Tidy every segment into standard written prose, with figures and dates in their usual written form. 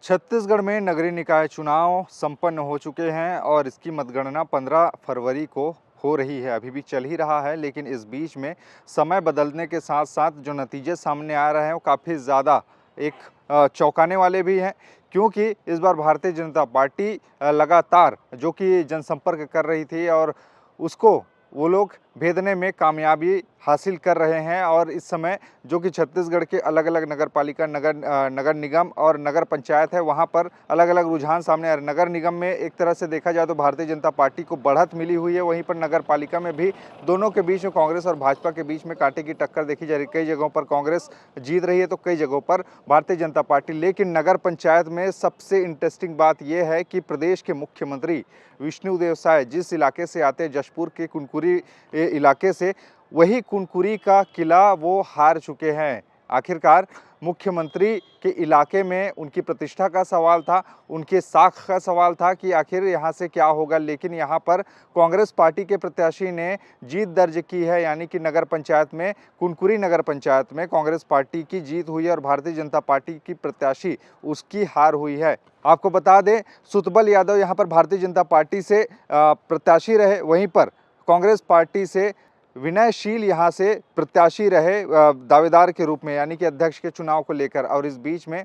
छत्तीसगढ़ में नगरीय निकाय चुनाव संपन्न हो चुके हैं और इसकी मतगणना 15 फरवरी को हो रही है। अभी भी चल ही रहा है, लेकिन इस बीच में समय बदलने के साथ साथ जो नतीजे सामने आ रहे हैं वो काफ़ी ज़्यादा एक चौंकाने वाले भी हैं, क्योंकि इस बार भारतीय जनता पार्टी लगातार जो कि जनसंपर्क कर रही थी और उसको वो लोग भेदने में कामयाबी हासिल कर रहे हैं। और इस समय जो कि छत्तीसगढ़ के अलग-अलग नगर पालिका, नगर निगम और नगर पंचायत है, वहाँ पर अलग-अलग रुझान सामने आ रहे हैं। नगर निगम में एक तरह से देखा जाए तो भारतीय जनता पार्टी को बढ़त मिली हुई है, वहीं पर नगर पालिका में भी दोनों के बीच में, कांग्रेस और भाजपा के बीच में कांटे की टक्कर देखी जा रही है। कई जगहों पर कांग्रेस जीत रही है तो कई जगहों पर भारतीय जनता पार्टी। लेकिन नगर पंचायत में सबसे इंटरेस्टिंग बात यह है कि प्रदेश के मुख्यमंत्री विष्णुदेव साय जिस इलाके से आते हैं, जशपुर के कुनकुरी इलाके से, वही कुनकुरी का किला वो हार चुके हैं। आखिरकार मुख्यमंत्री के इलाके में उनकी प्रतिष्ठा का सवाल था, उनके साख का सवाल था कि आखिर यहाँ से क्या होगा। लेकिन यहाँ पर कांग्रेस पार्टी के प्रत्याशी ने जीत दर्ज की है, यानी कि नगर पंचायत में, कुनकुरी नगर पंचायत में कांग्रेस पार्टी की जीत हुई है और भारतीय जनता पार्टी की प्रत्याशी उसकी हार हुई है। आपको बता दें, सुतबल यादव यहाँ पर भारतीय जनता पार्टी से प्रत्याशी रहे, वहीं पर कांग्रेस पार्टी से विनयशील यहाँ से प्रत्याशी रहे दावेदार के रूप में, यानी कि अध्यक्ष के चुनाव को लेकर। और इस बीच में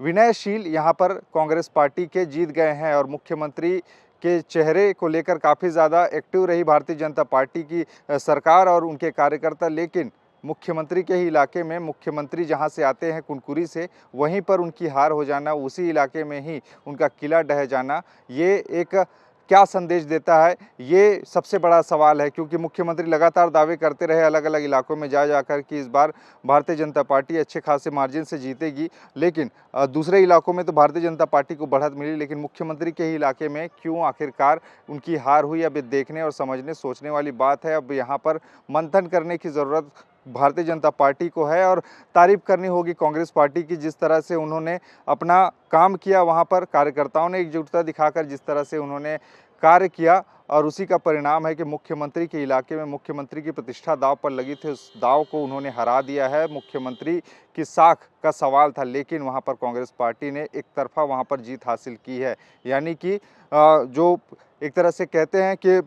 विनयशील यहाँ पर कांग्रेस पार्टी के जीत गए हैं और मुख्यमंत्री के चेहरे को लेकर काफ़ी ज़्यादा एक्टिव रही भारतीय जनता पार्टी की सरकार और उनके कार्यकर्ता। लेकिन मुख्यमंत्री के ही इलाके में, मुख्यमंत्री जहाँ से आते हैं कुनकुरी से, वहीं पर उनकी हार हो जाना, उसी इलाके में ही उनका किला ढह जाना, ये एक क्या संदेश देता है, ये सबसे बड़ा सवाल है। क्योंकि मुख्यमंत्री लगातार दावे करते रहे अलग अलग इलाकों में जा जाकर कि इस बार भारतीय जनता पार्टी अच्छे खासे मार्जिन से जीतेगी, लेकिन दूसरे इलाकों में तो भारतीय जनता पार्टी को बढ़त मिली, लेकिन मुख्यमंत्री के ही इलाके में क्यों आखिरकार उनकी हार हुई, अब ये देखने और समझने सोचने वाली बात है। अब यहाँ पर मंथन करने की ज़रूरत भारतीय जनता पार्टी को है और तारीफ करनी होगी कांग्रेस पार्टी की, जिस तरह से उन्होंने अपना काम किया, वहाँ पर कार्यकर्ताओं ने एकजुटता दिखाकर जिस तरह से उन्होंने कार्य किया। और उसी का परिणाम है कि मुख्यमंत्री के इलाके में मुख्यमंत्री की प्रतिष्ठा दांव पर लगी थी, उस दांव को उन्होंने हरा दिया है। मुख्यमंत्री की साख का सवाल था, लेकिन वहाँ पर कांग्रेस पार्टी ने एक तरफा वहाँ पर जीत हासिल की है। यानी कि जो एक तरह से कहते हैं कि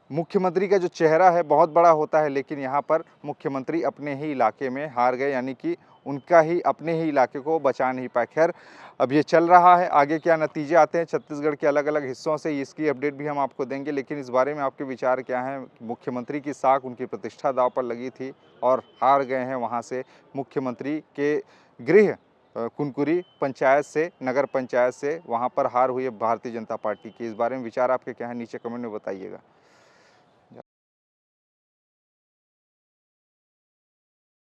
मुख्यमंत्री का जो चेहरा है बहुत बड़ा होता है, लेकिन यहाँ पर मुख्यमंत्री अपने ही इलाके में हार गए, यानी कि उनका ही अपने ही इलाके को बचा नहीं पाए। खैर, अब ये चल रहा है, आगे क्या नतीजे आते हैं छत्तीसगढ़ के अलग अलग हिस्सों से, इसकी अपडेट भी हम आपको देंगे। लेकिन इस बारे में आपके विचार क्या हैं? मुख्यमंत्री की साख, उनकी प्रतिष्ठा दांव पर लगी थी और हार गए हैं वहाँ से मुख्यमंत्री के गृह कुनकुरी पंचायत से, नगर पंचायत से, वहाँ पर हार हुई है भारतीय जनता पार्टी की। इस बारे में विचार आपके क्या हैं? नीचे कमेंट में बताइएगा।